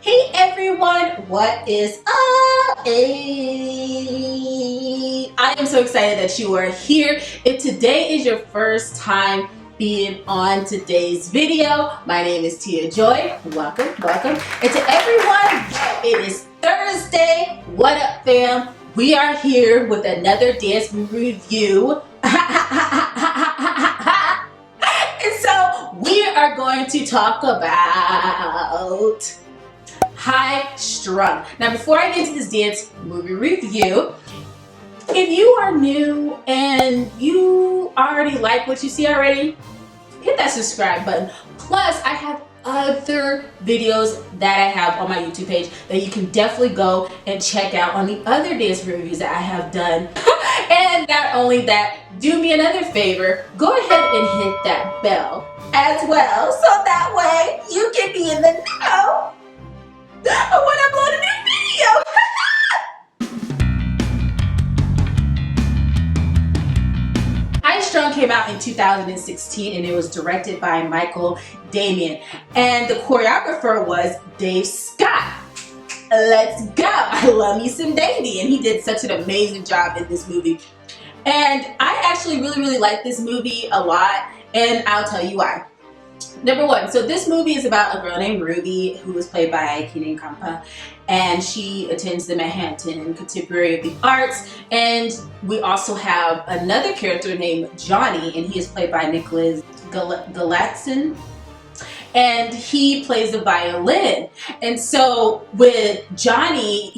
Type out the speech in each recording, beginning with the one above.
Hey everyone, what is up? I am so excited that you are here. If today is your first time being on today's video, my name is Tia Joy. Welcome, welcome. And to everyone, it is Thursday. What up, fam? We are here with another dance review. And so we are going to talk about High Strung. Now, before I get into this dance movie review, if you are new and you already like what you see already, hit that subscribe button. Plus, I have other videos that I have on my YouTube page that you can definitely go and check out on the other dance reviews that I have done. And not only that, do me another favor, go ahead and hit that bell as well, so that way you can be in the know when I upload a new video. High Strung came out in 2016 and it was directed by Michael Damian, and the choreographer was Dave Scott. Let's go. I love me some Davey, and he did such an amazing job in this movie. And I actually really like this movie a lot, and I'll tell you why. Number one, so this movie is about a girl named Ruby who was played by Keenan Kampa, and she attends the Manhattan Conservatory of the Arts. And we also have another character named Johnnie, and he is played by Nicholas Galatson, and he plays the violin. And so with Johnnie,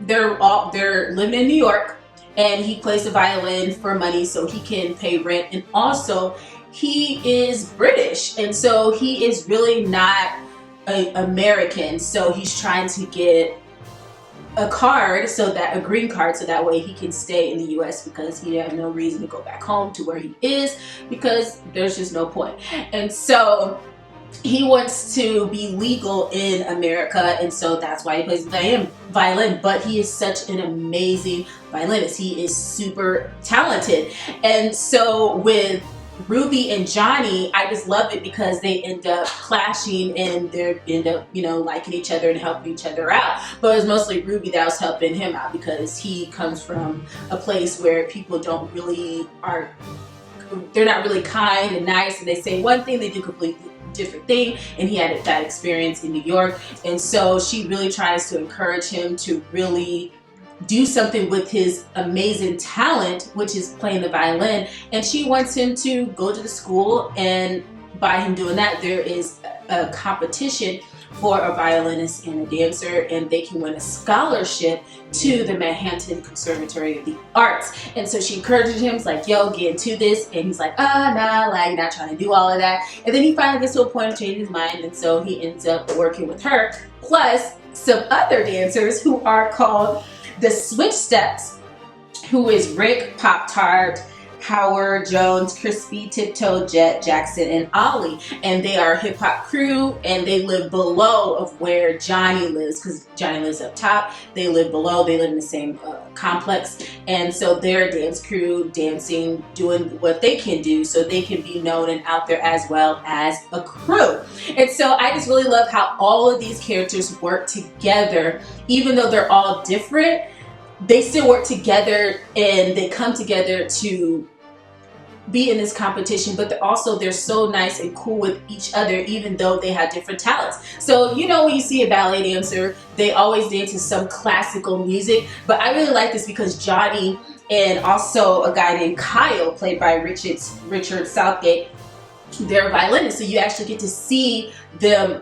they're living in New York, and he plays the violin for money so he can pay rent, and also he is British, and so he is really not American, so he's trying to get a card, a green card, so that way he can stay in the US, because he has no reason to go back home to where he is, because there's just no point. And so he wants to be legal in America, and so that's why he plays violin. But he is such an amazing violinist. He is super talented. And so with Ruby and Johnnie, I just love it because they end up clashing, and they end up, liking each other and helping each other out. But it was mostly Ruby that was helping him out, because he comes from a place where people they're not really kind and nice, and they say one thing, they do completely different thing, and he had that experience in New York. And so she really tries to encourage him to really do something with his amazing talent, which is playing the violin, and she wants him to go to the school, and by him doing that, there is a competition for a violinist and a dancer, and they can win a scholarship to the Manhattan Conservatory of the Arts. And so she encourages him, it's like, yo, get into this, and he's like, nah, like, not trying to do all of that. And then he finally gets to a point of changing his mind, and so he ends up working with her, plus some other dancers who are called the Switch Steps, who is Rick, Pop-Tart, Howard, Jones, Crispy, Tiptoe, Jet, Jackson, and Ollie. And they are a hip-hop crew, and they live below of where Johnnie lives, because Johnnie lives up top. They live below, they live in the same complex. And so they're a dance crew, dancing, doing what they can do so they can be known and out there as well as a crew. And so I just really love how all of these characters work together. Even though they're all different, they still work together, and they come together to be in this competition, but they're so nice and cool with each other, even though they have different talents. So you know, when you see a ballet dancer, they always dance to some classical music, but I really like this because Johnnie and also a guy named Kyle, played by Richard Southgate, they're violinists, so you actually get to see them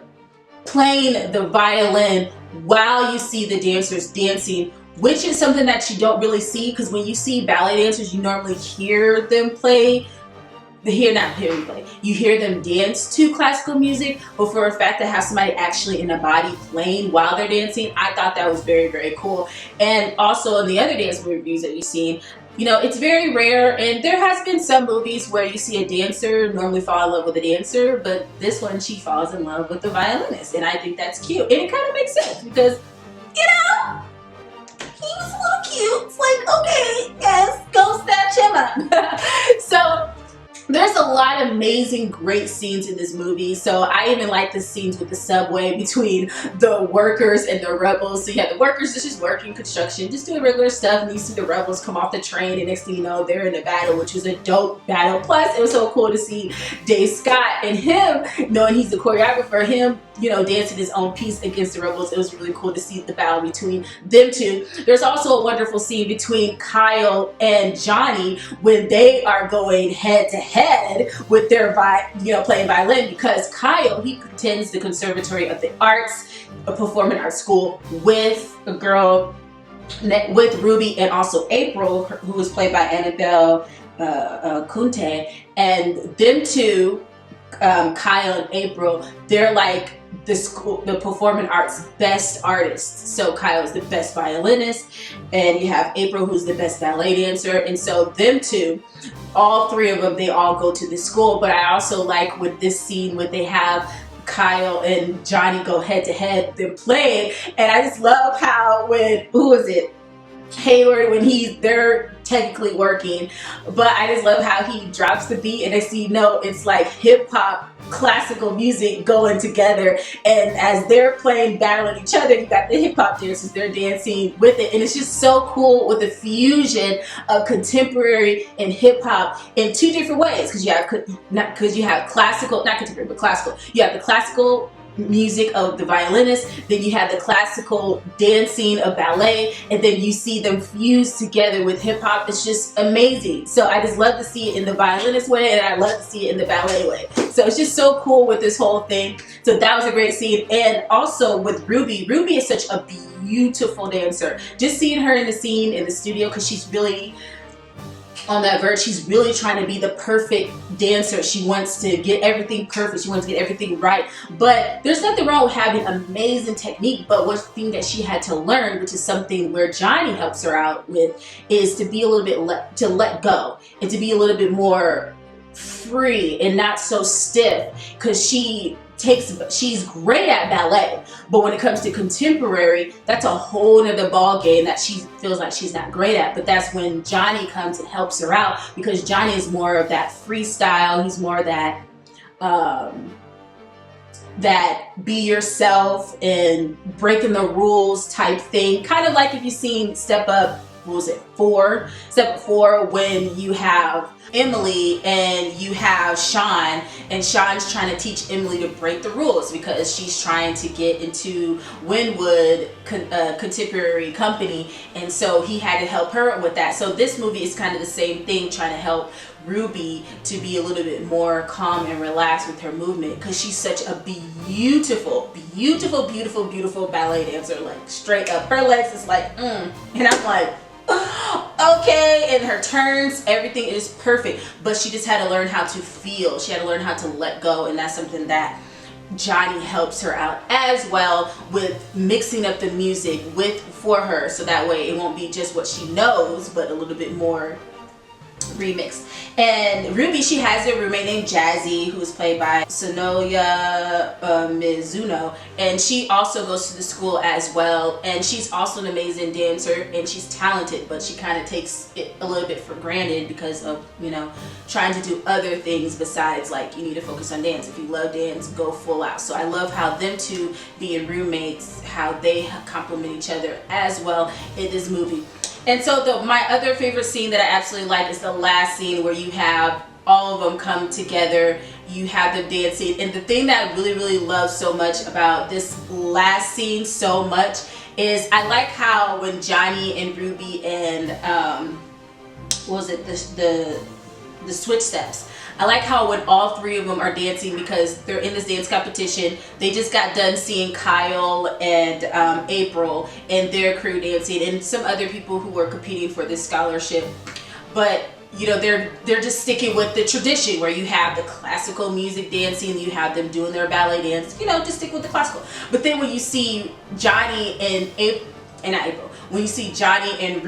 playing the violin while you see the dancers dancing, which is something that you don't really see, because when you see ballet dancers, you normally hear them play. You hear them dance to classical music, but for a fact to have somebody actually in a body playing while they're dancing, I thought that was very, very cool. And also in the other dance reviews that you've seen, you know, it's very rare, and there has been some movies where you see a dancer normally fall in love with a dancer, but this one, she falls in love with the violinist, and I think that's cute. And it kind of makes sense because, you know, he was a little cute. It's like, okay, yes, go snatch him up. So there's a lot of amazing, great scenes in this movie. So I even like the scenes with the subway between the workers and the rebels. So you have the workers just working construction, just doing regular stuff, and you see the rebels come off the train, and next thing you know, they're in a battle, which was a dope battle. Plus, it was so cool to see Dave Scott and him, knowing he's the choreographer, him, you know, dancing his own piece against the rebels. It was really cool to see the battle between them two. There's also a wonderful scene between Kyle and Johnnie when they are going head to head with their playing violin, because Kyle, he attends the Conservatory of the Arts, a performing arts school, with a girl, with Ruby and also April, who was played by Annabelle Kunte, and them two, Kyle and April, they're like the performing arts best artists. So Kyle's the best violinist, and you have April, who's the best ballet dancer. And so them two, all three of them, they all go to the school. But I also like with this scene where they have Kyle and Johnnie go head to head, they're playing, and I just love how Hayward, when they're technically working, but I just love how he drops the beat, and next thing you know, it's like hip-hop, classical music going together, and as they're playing, battling each other, you got the hip-hop dancers, they're dancing with it, and it's just so cool with the fusion of contemporary and hip-hop in two different ways, because you have classical, not contemporary, but classical. You have the classical music of the violinist, then you have the classical dancing of ballet, and then you see them fused together with hip-hop. It's just amazing. So I just love to see it in the violinist way, and I love to see it in the ballet way. So it's just so cool with this whole thing. So that was a great scene. And also with Ruby is such a beautiful dancer. Just seeing her in the scene in the studio, because she's really on that verge. She's really trying to be the perfect dancer. She wants to get everything perfect. She wants to get everything right. But there's nothing wrong with having amazing technique. But one thing that she had to learn, which is something where Johnnie helps her out with, is to be a little bit to let go, and to be a little bit more free and not so stiff, because she's great at ballet, but when it comes to contemporary, that's a whole nother ball game that she feels like she's not great at. But that's when Johnnie comes and helps her out, because Johnnie is more of that freestyle. He's more of that that be yourself and breaking the rules type thing, kind of like if you've seen Step Up, what was it, 4? Step 4, when you have Emily and you have Sean, and Sean's trying to teach Emily to break the rules because she's trying to get into Wynwood Contemporary Company, and so he had to help her with that. So this movie is kind of the same thing, trying to help Ruby to be a little bit more calm and relaxed with her movement, because she's such a beautiful ballet dancer. Like straight up, her legs is like and I'm like, okay, and her turns, everything is perfect, but she just had to learn how to feel. She had to learn how to let go, and that's something that Johnnie helps her out as well with, mixing up the music for her, so that way it won't be just what she knows, but a little bit more remixed. And Ruby, she has a roommate named Jazzy, who is played by Sonoya Mizuno, and she also goes to the school as well, and she's also an amazing dancer, and she's talented, but she kind of takes it a little bit for granted because of, you know, trying to do other things besides, like, you need to focus on dance. If you love dance, go full out. So I love how them two being roommates, how they complement each other as well in this movie. And so my other favorite scene that I absolutely like is the last scene, where you have all of them come together. You have them dancing, and the thing that I really love so much about this last scene so much is I like how when Johnnie and Ruby and what was it, the switch steps, I like how when all three of them are dancing, because they're in this dance competition. They just got done seeing Kyle and April and their crew dancing, and some other people who were competing for this scholarship. But you know, they're just sticking with the tradition where you have the classical music dancing, you have them doing their ballet dance, you know, just stick with the classical. But then when you see Johnnie and not April, when you see Johnnie and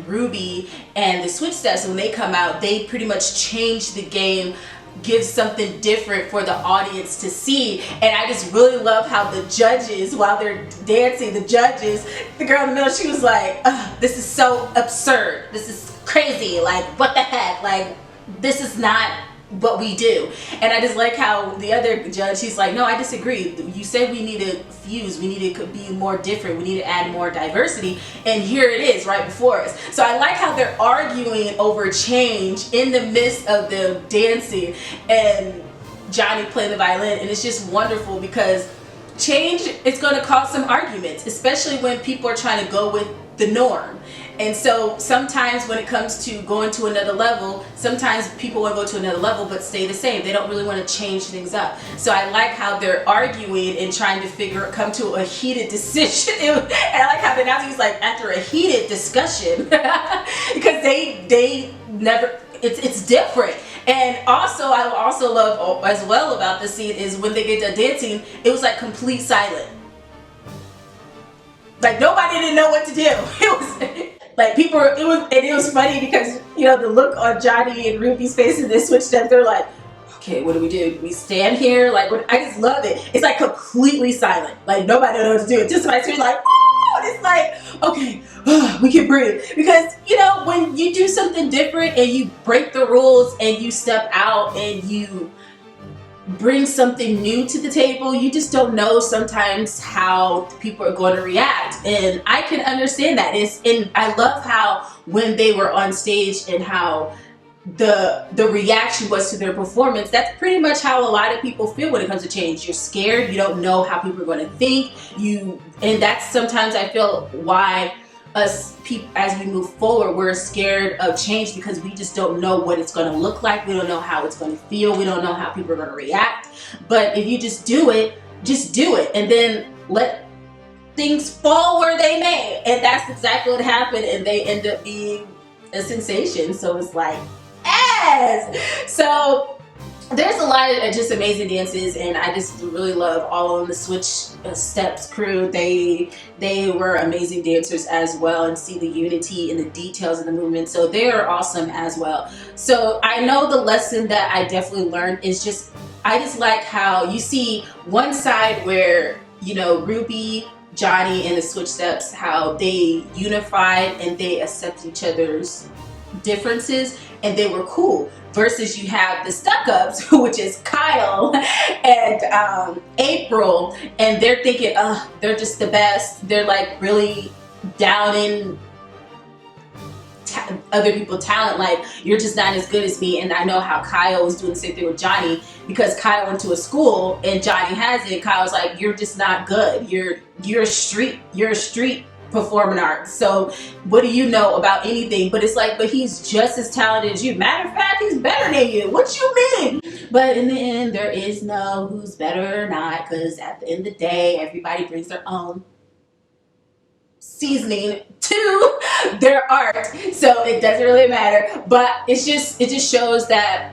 Ruby and the switch steps, when they come out, they pretty much change the game, give something different for the audience to see. And I just really love how the judges, while they're dancing, the girl in the middle, she was like, this is so absurd, this is crazy, like what the heck, like this is not what we do. And I just like how the other judge, he's like, no, I disagree, you said we need to fuse, we need to be more different, we need to add more diversity, and here it is right before us. So I like how they're arguing over change in the midst of them dancing and Johnnie playing the violin. And it's just wonderful because change is going to cause some arguments, especially when people are trying to go with the norm. And so sometimes when it comes to going to another level, sometimes people want to go to another level but stay the same. They don't really want to change things up. So I like how they're arguing and trying to come to a heated decision. And I like how the announcer's like, after a heated discussion, because they never, it's different. And also, I also love as well about the scene is when they get done dancing, it was like complete silence. Like nobody didn't know what to do. It was like people, it was funny because, you know, the look on Johnnie and Ruby's faces, they switched up. They're like, okay, what do? Do we stand here? Like, I just love it. It's like completely silent. Like nobody knows what to do. It's just my screen like, oh, and it's like, okay, we can breathe. Because, you know, when you do something different and you break the rules and you step out and you bring something new to the table, you just don't know sometimes how people are going to react. And I can understand that. And I love how when they were on stage and how the reaction was to their performance. That's pretty much how a lot of people feel when it comes to change. You're scared, you don't know how people are going to think and that's sometimes I feel why us people, as we move forward, we're scared of change, because we just don't know what it's going to look like. We don't know how it's going to feel. We don't know how people are going to react. But if you just do it, and then let things fall where they may. And that's exactly what happened, and they end up being a sensation. So it's like, yes! So there's a lot of just amazing dances, and I just really love all of the switch steps crew. They were amazing dancers as well, and see the unity and the details of the movement. So they are awesome as well. So I know the lesson that I definitely learned is just, I just like how you see one side where, you know, Ruby, Johnnie, and the switch steps, how they unified and they accept each other's differences and they were cool. Versus you have the stuck-ups, which is Kyle and April, and they're thinking, they're just the best. They're like really downing other people's talent, like, you're just not as good as me. And I know how Kyle was doing the same thing with Johnnie, because Kyle went to a school and Johnnie has it. Kyle's like, you're just not good. You're a street performing art. So what do you know about anything? But it's like, but he's just as talented as you. Matter of fact, he's better than you. What you mean? But in the end, there is no who's better or not, because at the end of the day, everybody brings their own seasoning to their art. So it doesn't really matter. But it just shows that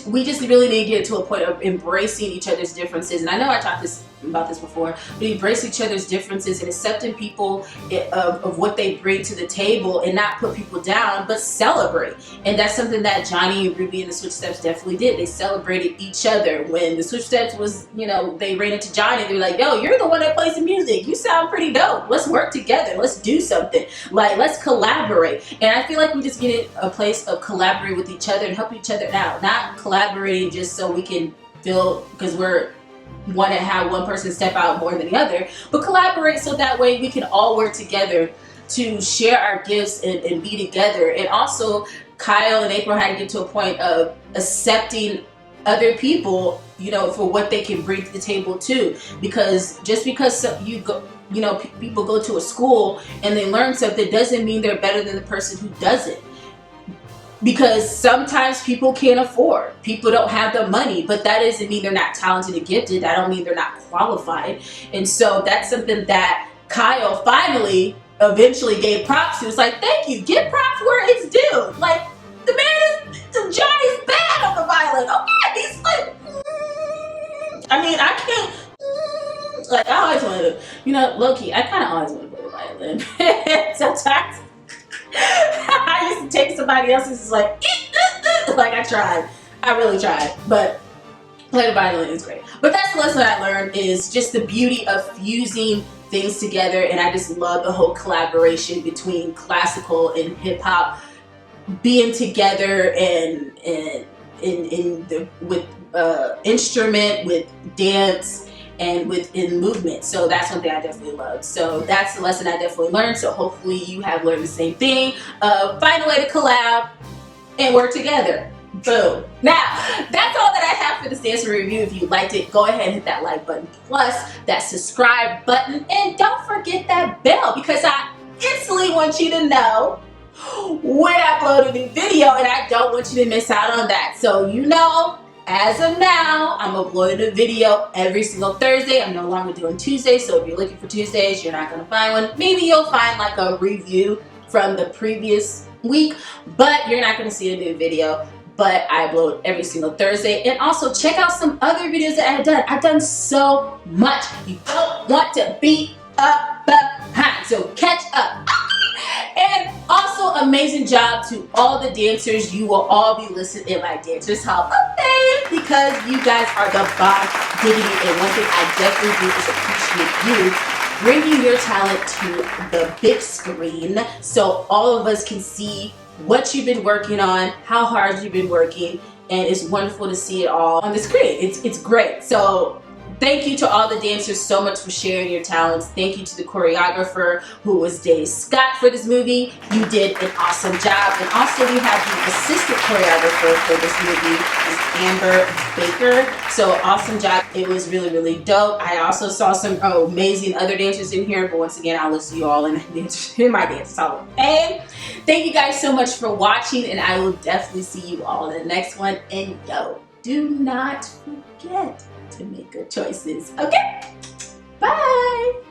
we just really need to get to a point of embracing each other's differences. And I know I talked about this before, but embrace each other's differences and accepting people of what they bring to the table, and not put people down, but celebrate. And that's something that Johnnie, Ruby, and the Switch Steps definitely did. They celebrated each other. When the Switch Steps was, you know, they ran into Johnnie, they were like, yo, you're the one that plays the music. You sound pretty dope. Let's work together. Let's do something. Like, let's collaborate. And I feel like we just get in a place of collaborating with each other and help each other out. Not collaborating just so we can feel, because we're want to have one person step out more than the other, but collaborate so that way we can all work together to share our gifts and be together. And also Kyle and April had to get to a point of accepting other people, you know, for what they can bring to the table too. Because just because you go, you know, people go to a school and they learn something doesn't mean they're better than the person who doesn't. Because sometimes people can't afford, people don't have the money, but that doesn't mean they're not talented and gifted. I don't mean they're not qualified. And so that's something that Kyle finally eventually gave props to. It's like, thank you, give props where it's due. Like, the man is, Johnnie's bad on the violin. Okay, he's like, I mean, I can't, like, I always wanted to, you know, low-key, I kind of always wanted to play the violin. Sometimes I used to take somebody else's, like I tried. I really tried, but playing the violin is great. But that's the lesson I learned, is just the beauty of fusing things together, and I just love the whole collaboration between classical and hip hop being together and with instrument, with dance, and within movement. So that's one thing I definitely love. So that's the lesson I definitely learned. So hopefully you have learned the same thing. Find a way to collab and work together. Boom. Now, that's all that I have for this dance review. If you liked it, go ahead and hit that like button, plus that subscribe button, and don't forget that bell, because I instantly want you to know when I upload a new video, and I don't want you to miss out on that. So you know, as of now, I'm uploading a video every single Thursday. I'm no longer doing Tuesdays, so if you're looking for Tuesdays, you're not going to find one. Maybe you'll find like a review from the previous week, but you're not going to see a new video. But I upload every single Thursday. And also check out some other videos that I've done. I've done so much. You don't want to be up behind, so catch up. And also, amazing job to all the dancers. You will all be listed in my Dancers Hall of Fame, because you guys are the bomb diggity. And one thing I definitely do is appreciate you bringing your talent to the big screen, so all of us can see what you've been working on, how hard you've been working, and it's wonderful to see it all on the screen. It's great. So thank you to all the dancers so much for sharing your talents. Thank you to the choreographer, who was Dave Scott, for this movie. You did an awesome job. And also we have the assistant choreographer for this movie, is Amber Baker. So awesome job. It was really, really dope. I also saw some amazing other dancers in here, but once again, I'll list you all in my Dance Hall of Fame. Thank you guys so much for watching, and I will definitely see you all in the next one. And yo, do not forget to make good choices. Okay? Bye!